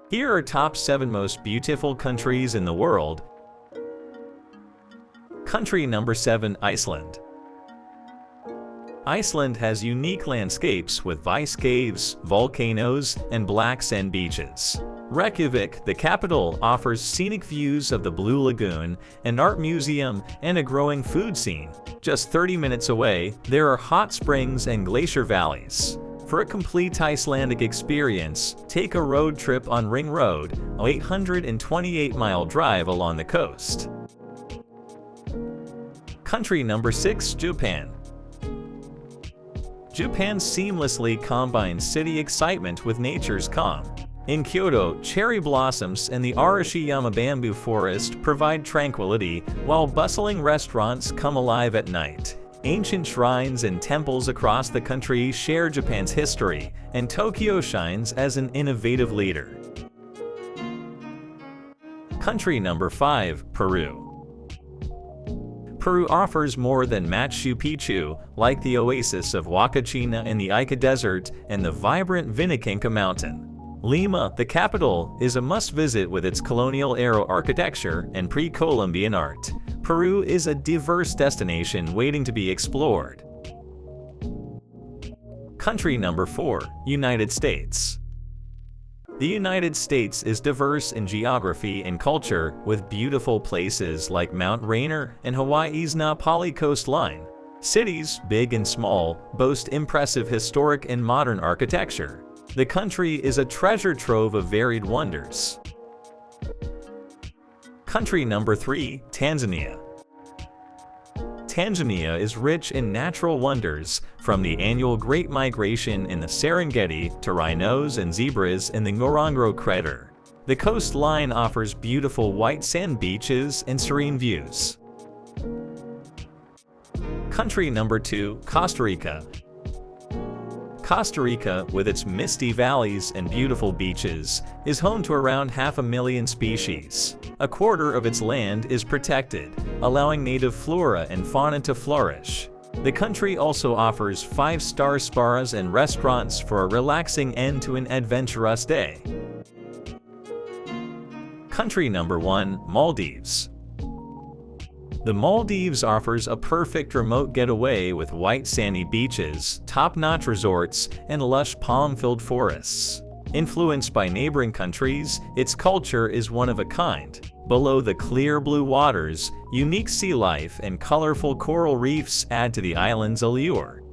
Here are top 7 most beautiful countries in the world. Country number 7, Iceland. Iceland has unique landscapes with ice caves, volcanoes, and black sand beaches. Reykjavik, the capital, offers scenic views of the Blue Lagoon, an art museum, and a growing food scene. Just 30 minutes away, there are hot springs and glacier valleys. For a complete Icelandic experience, take a road trip on Ring Road, an 828-mile drive along the coast. Country number 6, Japan. Japan seamlessly combines city excitement with nature's calm. In Kyoto, cherry blossoms and the Arashiyama bamboo forest provide tranquility, while bustling restaurants come alive at night. Ancient shrines and temples across the country share Japan's history, and Tokyo shines as an innovative leader. Country number 5, Peru. Peru offers more than Machu Picchu, like the oasis of Huacachina in the Ica Desert and the vibrant Vinicanca Mountain. Lima, the capital, is a must-visit with its colonial-era architecture and pre-Columbian art. Peru is a diverse destination waiting to be explored. Country number 4, United States. The United States is diverse in geography and culture, with beautiful places like Mount Rainier and Hawaii's Na Pali coastline. Cities, big and small, boast impressive historic and modern architecture. The country is a treasure trove of varied wonders. Country number 3, Tanzania. Tanzania is rich in natural wonders, from the annual Great Migration in the Serengeti to rhinos and zebras in the Ngorongoro Crater. The coastline offers beautiful white sand beaches and serene views. Country number 2, Costa Rica. Costa Rica, with its misty valleys and beautiful beaches, is home to around 500,000 species. A quarter of its land is protected, allowing native flora and fauna to flourish. The country also offers 5-star spas and restaurants for a relaxing end to an adventurous day. Country number 1, Maldives. The Maldives offers a perfect remote getaway with white sandy beaches, top-notch resorts, and lush palm-filled forests. Influenced by neighboring countries, its culture is one of a kind. Below the clear blue waters, unique sea life and colorful coral reefs add to the island's allure.